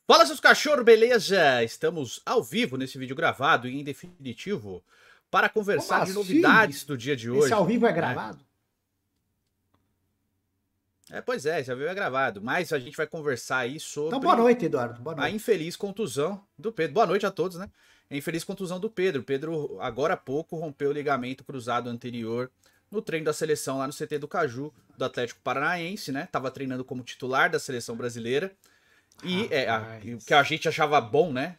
Fala, seus cachorros, beleza? Estamos ao vivo nesse vídeo gravado e em definitivo para Como conversar de assim? novidades do dia de Esse ao hoje, vivo é né? gravado? Pois é, esse vídeo é gravado, mas a gente vai conversar aí Então, boa sobre noite, Eduardo. Boa a noite. infeliz contusão do Pedro. Boa noite a todos, né? A infeliz contusão do Pedro. Pedro, agora há pouco, rompeu o ligamento cruzado anterior no treino da seleção lá no CT do Caju, do Atlético Paranaense, né? Tava treinando como titular da seleção brasileira. E o que a Rapaz. gente achava bom, né?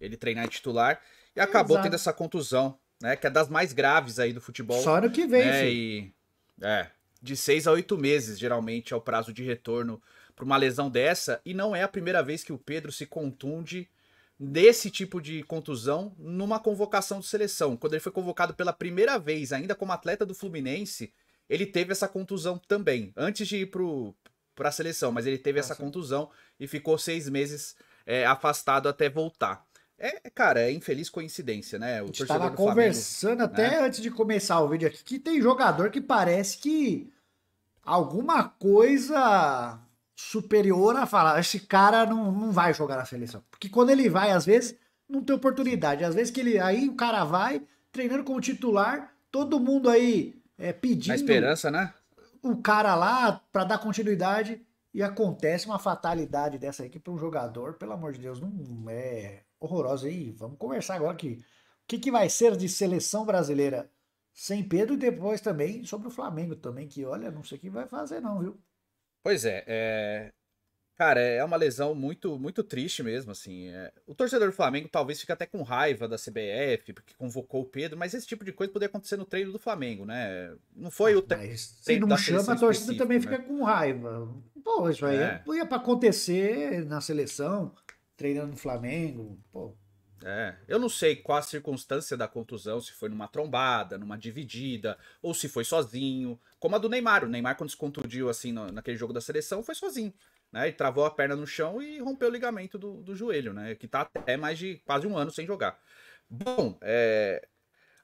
Ele treinar em titular. E acabou tendo Exato. essa contusão, né? Que é das mais graves aí do futebol, Só ano que vem, né? fi. E de 6 a 8 meses, geralmente, é o prazo de retorno para uma lesão dessa. E não é a primeira vez que o Pedro se contunde desse tipo de contusão numa convocação de seleção. Quando ele foi convocado pela primeira vez, ainda como atleta do Fluminense, ele teve essa contusão também, antes de ir para a seleção, mas ele teve essa Nossa. contusão e ficou 6 meses afastado até voltar. Cara, é infeliz coincidência, né? A O gente tava torcedor do Flamengo, conversando né? até antes de começar o vídeo aqui que tem jogador que parece que alguma coisa superior a falar, esse cara não vai jogar na seleção. Porque quando ele vai, às vezes, não tem Sim. oportunidade. Às vezes que ele aí o cara vai treinando como titular, todo mundo aí Na pedindo esperança, né? o cara lá para dar continuidade e acontece uma fatalidade dessa aí que para um jogador, pelo amor de Deus, não é horrorosa aí. Vamos conversar agora aqui. O que vai ser de seleção brasileira sem Pedro e depois também sobre o Flamengo também, que olha, não sei o que vai fazer não, viu? Pois cara, é uma lesão muito muito triste mesmo, assim. O torcedor do Flamengo talvez fique até com raiva da CBF, porque convocou o Pedro, mas esse tipo de coisa poderia acontecer no treino do Flamengo, né? Não foi Ah, o mas se treino não da chama, seleção a torcida também específico, fica né? com raiva. Pô, isso aí É, ia para acontecer na seleção, treinando no Flamengo, pô. Eu não sei qual a circunstância da contusão, se foi numa trombada, numa dividida, ou se foi sozinho. Como a do Neymar. O Neymar, quando se contundiu assim naquele jogo da seleção, foi sozinho. Né? Ele travou a perna no chão e rompeu o ligamento do joelho, né? Que tá até mais de quase um ano sem jogar. Bom,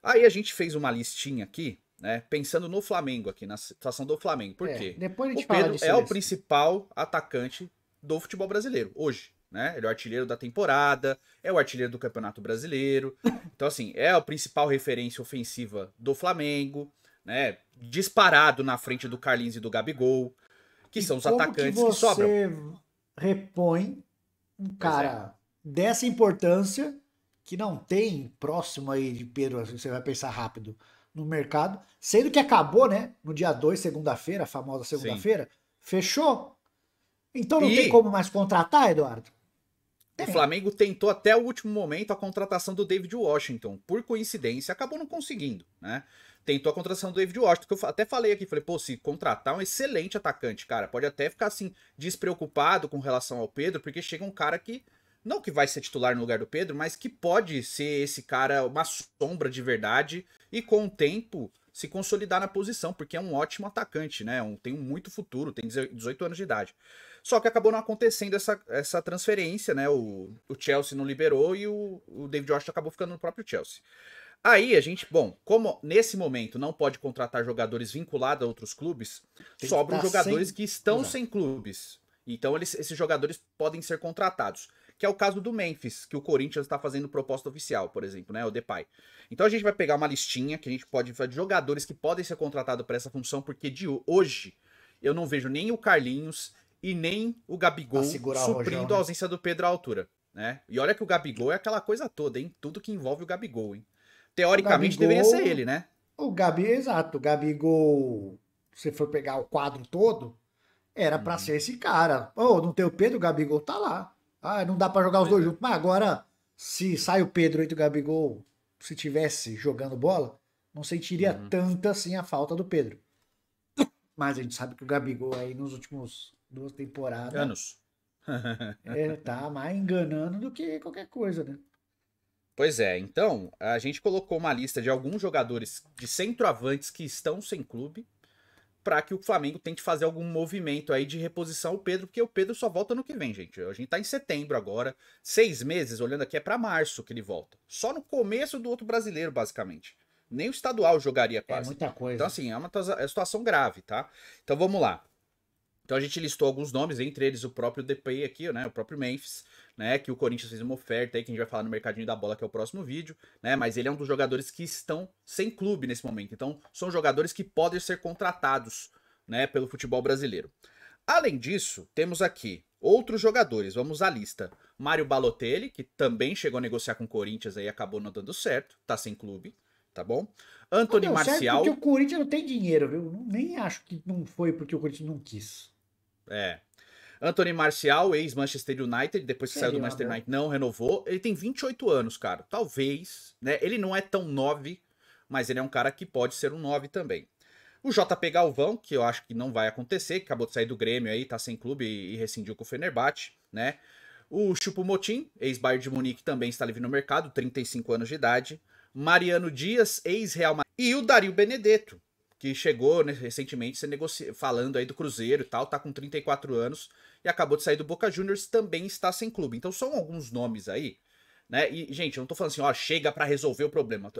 aí a gente fez uma listinha aqui, né? Pensando no Flamengo aqui, na situação do Flamengo. Por quê? Depois a O gente fala de Pedro é o seleção. principal atacante do futebol brasileiro, hoje. Né? Ele é o artilheiro da temporada, é o artilheiro do Campeonato Brasileiro. Então, assim, é a principal referência ofensiva do Flamengo, né? Disparado na frente do Carlinhos e do Gabigol, que E são os como que atacantes que sobram. você repõe um Pois é. cara dessa importância que não tem próximo aí de Pedro, assim, você vai pensar rápido no mercado, sendo que acabou, né? No dia 2, segunda-feira, a famosa Sim. segunda-feira, fechou. Então não tem E como mais contratar, Eduardo? o Tem. Flamengo tentou até o último momento a contratação do David Washington. Por coincidência, acabou não conseguindo, né? Tentou a contratação do David Washington, que eu até falei aqui, falei, pô, se contratar um excelente atacante, cara, pode até ficar assim, despreocupado com relação ao Pedro, porque chega um cara que, não que vai ser titular no lugar do Pedro, mas que pode ser esse cara, uma sombra de verdade, e com o tempo se consolidar na posição, porque é um ótimo atacante, né? Tem muito futuro, tem 18 anos de idade. Só que acabou não acontecendo essa transferência, né? O Chelsea não liberou e o David Washington acabou ficando no próprio Chelsea. Aí a gente, bom, como nesse momento não pode contratar jogadores vinculados a outros clubes, Tem que sobram estar jogadores sem. que estão Exato. sem clubes. Então esses jogadores podem ser contratados. Que é o caso do Memphis, que o Corinthians está fazendo proposta oficial, por exemplo, né? O Depay. Então a gente vai pegar uma listinha que a gente pode fazer de jogadores que podem ser contratados para essa função, porque de hoje eu não vejo nem o Carlinhos e nem o Pra Gabigol segurar o rojão, suprindo a né? ausência do Pedro à altura. Né? E olha que o Gabigol é aquela coisa toda, hein? Tudo que envolve o Gabigol, hein? O Teoricamente deveria ser Gabigol. ele, né? O Gabi, exato. O Gabigol, se for pegar o quadro todo, era pra Uhum. ser esse cara. Ô, não tem o Pedro, o Gabigol tá lá. Ah, não dá pra jogar os Pois dois é. juntos. Mas agora, se sai o Pedro entre o Gabigol, se tivesse jogando bola, não sentiria Uhum. tanta assim a falta do Pedro. Mas a gente sabe que o Gabigol aí nos últimos duas temporadas Anos. tá mais enganando do que qualquer coisa, né? Pois é, então a gente colocou uma lista de alguns jogadores de centroavantes que estão sem clube para que o Flamengo tente fazer algum movimento aí de reposição ao Pedro, porque o Pedro só volta no que vem, gente. A gente tá em setembro agora, 6 meses, olhando aqui é para março que ele volta. Só no começo do outro brasileiro, basicamente. Nem o estadual jogaria É quase. muita Então, coisa. assim, é uma situação grave, tá? Então vamos lá. Então a gente listou alguns nomes, entre eles o próprio Depay aqui, né? O próprio Memphis, né? Que o Corinthians fez uma oferta aí, que a gente vai falar no Mercadinho da Bola, que é o próximo vídeo, né? Mas ele é um dos jogadores que estão sem clube nesse momento. Então são jogadores que podem ser contratados, né? Pelo futebol brasileiro. Além disso, temos aqui outros jogadores. Vamos à lista. Mário Balotelli, que também chegou a negociar com o Corinthians aí, acabou não dando certo, tá sem clube, tá bom? Não Anthony deu certo porque Marcial, o Corinthians não tem dinheiro, viu? Nem acho que não foi porque o Corinthians não quis. é. Anthony Marcial, ex-Manchester United, depois que saiu do Seria uma Manchester boa. United, não renovou. Ele tem 28 anos, cara. Talvez, né? Ele não é tão 9, mas ele é um cara que pode ser um 9 também. O JP Galvão, que eu acho que não vai acontecer, que acabou de sair do Grêmio aí, tá sem clube e rescindiu com o Fenerbahçe, né? O Choupo-Moting, ex-Bayern de Munique, também está livre no mercado, 35 anos de idade. Mariano Dias, ex-Real Madrid. E o Dario Benedetto, que chegou, né, recentemente falando aí do Cruzeiro e tal, tá com 34 anos e acabou de sair do Boca Juniors, também está sem clube. Então são alguns nomes aí, né? E, gente, eu não tô falando assim, ó, chega para resolver o problema.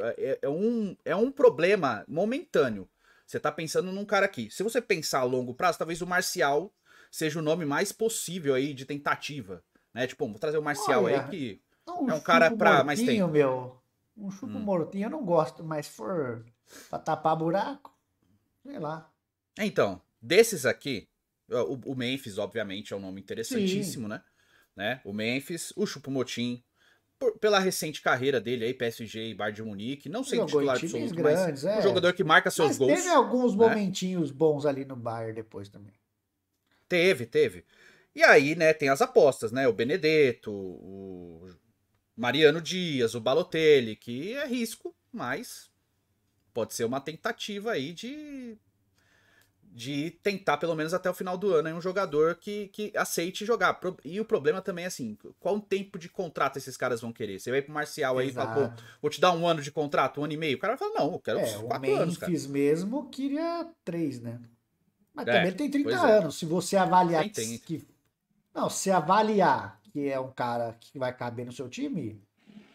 É um problema momentâneo. Você tá pensando num cara aqui. Se você pensar a longo prazo, talvez o Marcial seja o nome mais possível aí de tentativa, né? Tipo, vou trazer o Marcial aí Olha, que um é um cara chupo pra mais mortinho, tempo. meu. Um chupo Hum. mortinho eu não gosto, mas se for pra tapar buraco, sei lá. Então, desses aqui, o Memphis, obviamente, é um nome Sim, interessantíssimo, né? O Memphis, o Choupo-Moting, pela recente carreira dele aí, PSG e Bayern de Munique, não sendo jogou em titular times absoluto, mas grandes, um é. jogador que marca seus Mas teve gols, alguns né? momentinhos bons ali no Bayern depois também. Teve. E aí, né, tem as apostas, né? O Benedetto, o Mariano Dias, o Balotelli, que é risco, mas pode ser uma tentativa aí de tentar pelo menos até o final do ano aí um jogador que aceite jogar. E o problema também é assim, qual o tempo de contrato esses caras vão querer? Você vai pro Marcial aí e fala, pô, Exato. vou te dar um ano de contrato, um ano e meio. O cara vai falar, não, eu quero É, o 4 anos, cara. Memphis mesmo queria 3, né? Mas também É, ele tem 30 pois é. anos. Se você avaliar Tem. que. Não, se avaliar que é um cara que vai caber no seu time,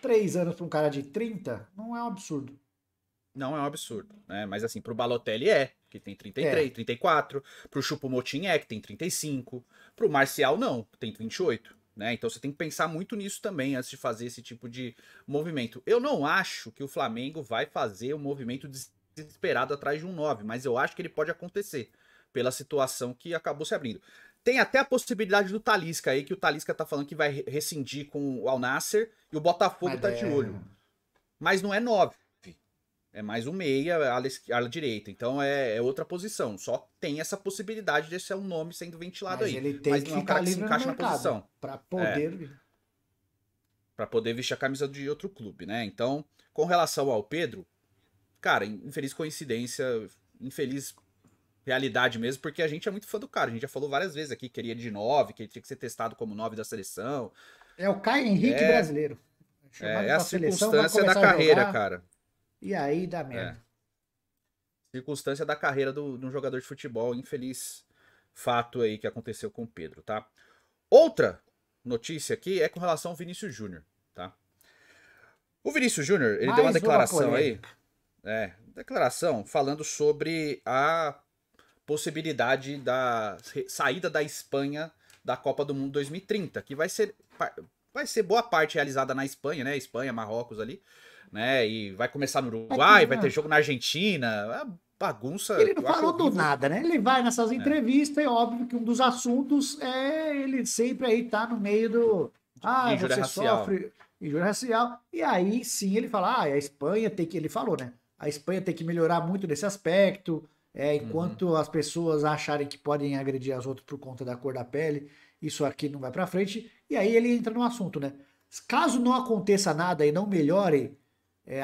3 anos para um cara de 30 não é um absurdo. Não é um absurdo, né? Mas assim, pro Balotelli é, que tem 33, É, 34. Pro Choupo-Moting é, que tem 35. Pro Marcial não, que tem 28. Né? Então você tem que pensar muito nisso também antes de fazer esse tipo de movimento. Eu não acho que o Flamengo vai fazer um movimento desesperado atrás de um 9, mas eu acho que ele pode acontecer pela situação que acabou se abrindo. Tem até a possibilidade do Talisca aí, que o Talisca tá falando que vai rescindir com o Al Nassr e o Botafogo mas tá de olho. Mas não é 9. É mais um meia, ala direita. Então é outra posição. Só tem essa possibilidade de ser um nome sendo ventilado mas aí. ele tem Mas que não é um cara ficar que se livre no encaixa na mercado posição. para É, poder. para poder vestir a camisa de outro clube, né? Então, com relação ao Pedro, cara, infeliz coincidência, infeliz realidade mesmo, porque a gente é muito fã do cara. A gente já falou várias vezes aqui que queria de 9, que ele tinha que ser testado como 9 da seleção. É o Caio Henrique É, brasileiro. é Chamado a para a seleção, vai circunstância da começar a carreira, jogar cara. e aí dá É. merda. Circunstância da carreira de um jogador de futebol, infeliz fato aí que aconteceu com o Pedro, tá? Outra notícia aqui é com relação ao Vinícius Júnior, tá? O Vinícius Júnior, ele deu uma Mais uma declaração aí, polêmica. declaração falando sobre a possibilidade da saída da Espanha da Copa do Mundo 2030, que vai ser boa parte realizada na Espanha, né? Espanha, Marrocos ali, né? E vai começar no É que Uruguai, vai ter jogo na Argentina, é uma bagunça, ele não eu acho falou do horrível. nada, né? Ele vai nessas É. entrevistas, é óbvio que um dos assuntos é ele sempre aí tá no meio do. De Ah, injúria você racial. sofre injúria racial. E aí sim ele fala, ah, a Espanha tem que. Ele falou, né? A Espanha tem que melhorar muito nesse aspecto. Uhum. Enquanto as pessoas acharem que podem agredir as outras por conta da cor da pele, isso aqui não vai pra frente. E aí ele entra no assunto, né? Caso não aconteça nada e não melhore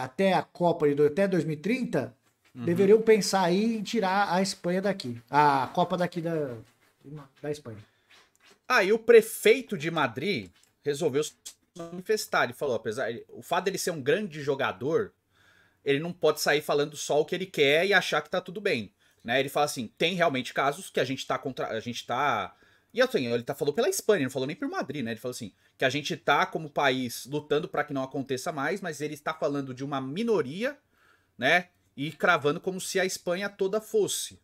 até a Copa até 2030, Uhum. deveriam pensar aí em tirar a Espanha daqui. A Copa daqui da Espanha. Aí o prefeito de Madrid resolveu se manifestar. Ele falou, apesar, o fato dele ser um grande jogador, ele não pode sair falando só o que ele quer e achar que tá tudo bem. Né? Ele fala assim, tem realmente casos que a gente tá contra. A gente tá. E assim, ele falou pela Espanha, não falou nem por Madrid, né? Ele falou assim, que a gente tá, como país, lutando para que não aconteça mais, mas ele está falando de uma minoria, né? E cravando como se a Espanha toda fosse.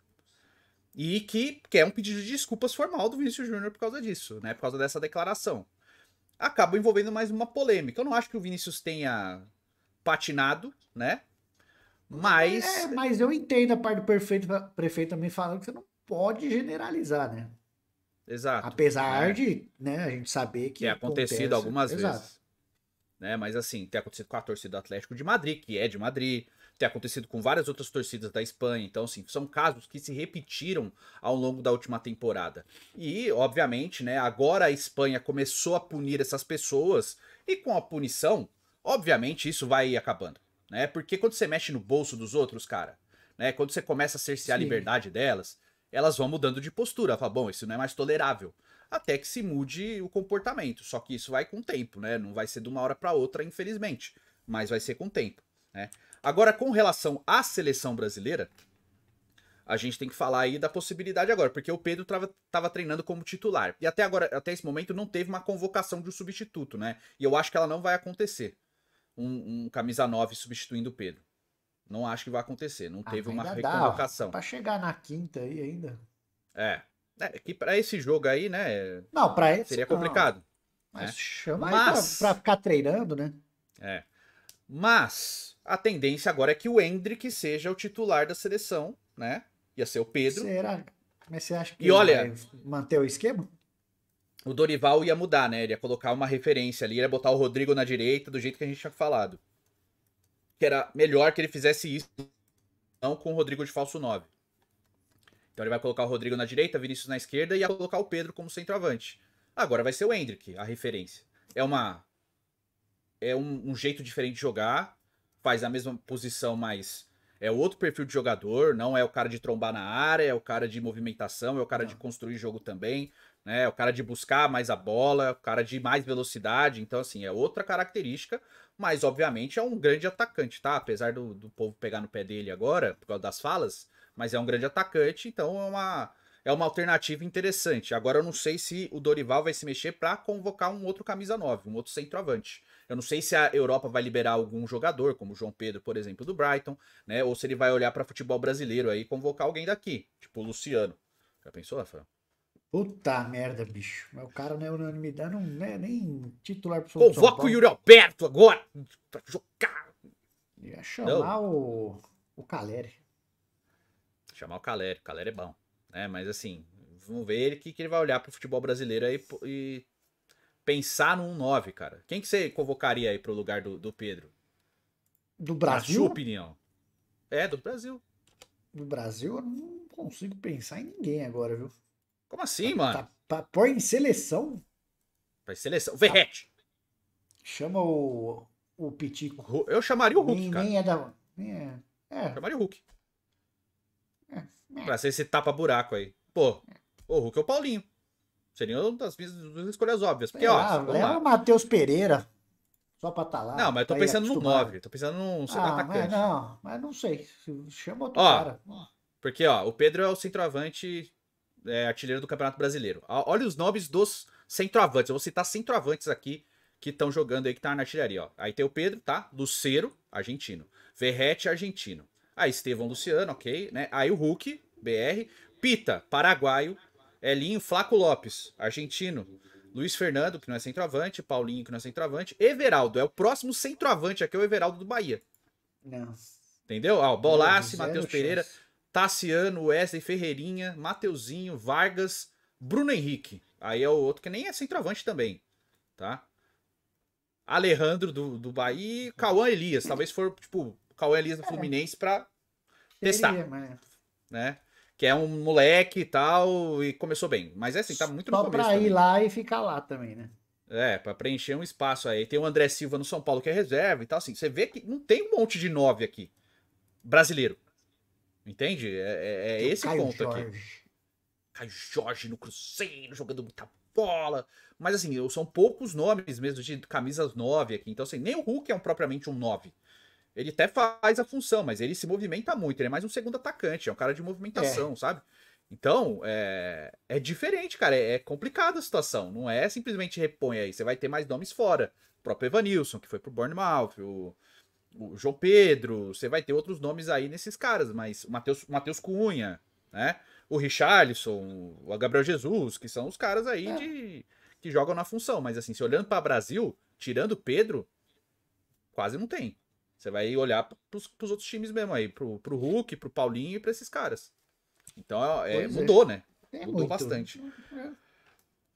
E que é um pedido de desculpas formal do Vinícius Júnior por causa disso, né? Por causa dessa declaração. Acaba envolvendo mais uma polêmica. Eu não acho que o Vinícius tenha patinado, né? Mas. Mas eu entendo a parte do prefeito também falando que você não pode generalizar, né? Exato. Apesar Né? de, né, a gente saber que Ter acontecido acontece. algumas Exato. vezes. Né? Mas assim, ter acontecido com a torcida do Atlético de Madrid, que é de Madrid, ter acontecido com várias outras torcidas da Espanha. Então, assim, são casos que se repetiram ao longo da última temporada. E, obviamente, né, agora a Espanha começou a punir essas pessoas, e com a punição, obviamente, isso vai acabando. Né? Porque quando você mexe no bolso dos outros, cara, né, quando você começa a cercear a Sim. liberdade delas, elas vão mudando de postura. Fala, bom, isso não é mais tolerável. Até que se mude o comportamento. Só que isso vai com o tempo, né? Não vai ser de uma hora para outra, infelizmente. Mas vai ser com o tempo, né? Agora, com relação à seleção brasileira, a gente tem que falar aí da possibilidade agora, porque o Pedro estava treinando como titular. E até agora, até esse momento, não teve uma convocação de um substituto, né? E eu acho que ela não vai acontecer. Um camisa 9 substituindo o Pedro. Não acho que vai acontecer. Não Ah, teve mas uma ainda dá, ó. reconvocação. Pra chegar na quinta aí ainda. É. É que para esse jogo aí, né, Não, pra esse seria não. complicado, Mas né? chama aí pra Mas, ficar treinando, né? é, mas a tendência agora é que o Endrick seja o titular da seleção, né? Ia ser o Pedro. Será? Mas você acha que E ele olha, vai manter o esquema? o Dorival ia mudar, né? Ele ia colocar uma referência ali, ia botar o Rodrigo na direita, do jeito que a gente tinha falado. Que era melhor que ele fizesse isso, não com o Rodrigo de falso 9. Então ele vai colocar o Rodrigo na direita, Vinícius na esquerda e ia colocar o Pedro como centroavante. Agora vai ser o Endrick, a referência. É uma um jeito diferente de jogar, faz a mesma posição, mas é outro perfil de jogador, não é o cara de trombar na área, é o cara de movimentação, é o cara de Não. construir jogo também, né? É o cara de buscar mais a bola, é o cara de mais velocidade, então assim, é outra característica, mas obviamente é um grande atacante, tá? Apesar do povo pegar no pé dele agora, por causa das falas, mas é um grande atacante, então é uma alternativa interessante. Agora eu não sei se o Dorival vai se mexer para convocar um outro camisa 9, um outro centroavante. Eu não sei se a Europa vai liberar algum jogador, como o João Pedro, por exemplo, do Brighton, né? Ou se ele vai olhar para futebol brasileiro aí e convocar alguém daqui, tipo o Luciano. Já pensou, Rafael? Puta merda, bicho. Mas o cara não é unanimidade, não é nem titular pro São Convoca o Paulo. Yuri Alberto agora pra jogar. Ia Não, chamar o Caleri. chamar o Caleri é bom, né? Mas assim, vamos ver ele que ele vai olhar pro futebol brasileiro aí e pensar num 9, cara. Quem que você convocaria aí pro lugar do Pedro? Do Na sua Brasil? opinião? É, do Brasil. Do Brasil, eu não consigo pensar em ninguém agora, viu? Como assim, mano? Pra pôr em seleção, Pra seleção. tá, Verrete. chama o Pitico. Eu chamaria o Hulk, cara. Nem é da. Nem é. É, Chamaria o Hulk. é, Pra ser esse tapa-buraco aí. Pô, o Hulk é o Paulinho. Seria uma das minhas escolhas óbvias. Porque, sei ó, lá, vamos leva o lá. Matheus Pereira só pra tá Não, lá, mas eu tô pra ir pensando no acostumado. 9. Tô pensando num Ah, atacante. mas não sei. Chama outro Ó, cara. porque, ó, o Pedro é o centroavante artilheiro do Campeonato Brasileiro. Olha os nomes dos centroavantes. Eu vou citar centroavantes aqui que estão jogando aí, que tá na artilharia, ó. Aí tem o Pedro, tá? Lucero, argentino. Verrete, argentino. Aí Estevão Luciano, ok, né? Aí o Hulk, BR. Pita, paraguaio. Elinho, Flaco Lopes, argentino. Luiz Fernando, que não é centroavante. Paulinho, que não é centroavante. Everaldo, é o próximo centroavante aqui, é o Everaldo do Bahia. Não, Entendeu? Ó, Bolassi, zero Matheus Pereira, chance. Tassiano, Wesley Ferreirinha, Mateuzinho, Vargas, Bruno Henrique. Aí é o outro que nem é centroavante também, tá? Alejandro do Bahia e Cauã Elias. Talvez for, tipo, Cauã Elias do É, Fluminense pra testar, seria, mas. né? Que é um moleque e tal, e começou bem. Mas é assim, tá muito no Só começo pra ir também. lá e ficar lá também, né? É, pra preencher um espaço aí. Tem o André Silva no São Paulo que é reserva e tal, assim. Você vê que não tem um monte de 9 aqui. Brasileiro. Entende? É Tem o esse Caio ponto aqui. Jorge. Caio Jorge no Cruzeiro, jogando muita bola. Mas assim, são poucos nomes mesmo de camisas 9 aqui. Então, assim, nem o Hulk é propriamente um 9. Ele até faz a função, mas ele se movimenta muito. Ele é mais um segundo atacante, é um cara de É, movimentação, sabe? Então, é diferente, cara. É complicada a situação. Não é simplesmente repõe aí. Você vai ter mais nomes fora. O próprio Evanilson, que foi pro Bournemouth, o João Pedro. Você vai ter outros nomes aí nesses caras, mas o Matheus Cunha, né? o Richarlison, o Gabriel Jesus, que são os caras aí que jogam na função. Mas assim, se olhando para Brasil, tirando o Pedro, quase não tem. Você vai olhar pros outros times mesmo aí, pro Hulk, pro Paulinho e pra esses caras. Então mudou, né? Mudou muito. bastante.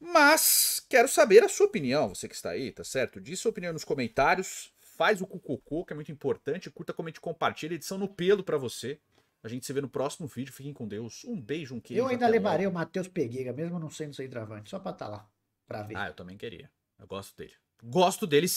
Mas quero saber a sua opinião, você que está aí, tá certo? Diz sua opinião nos comentários, faz o cucucu, que é muito importante, curta, comente, compartilha, edição no pelo pra você. A gente se vê no próximo vídeo, fiquem com Deus. Um beijo, um queijo. Eu ainda levarei o Matheus Pegueira, mesmo não sendo centroavante, só pra estar lá, pra ver. Ah, eu também queria. Eu gosto dele. Gosto dele sim.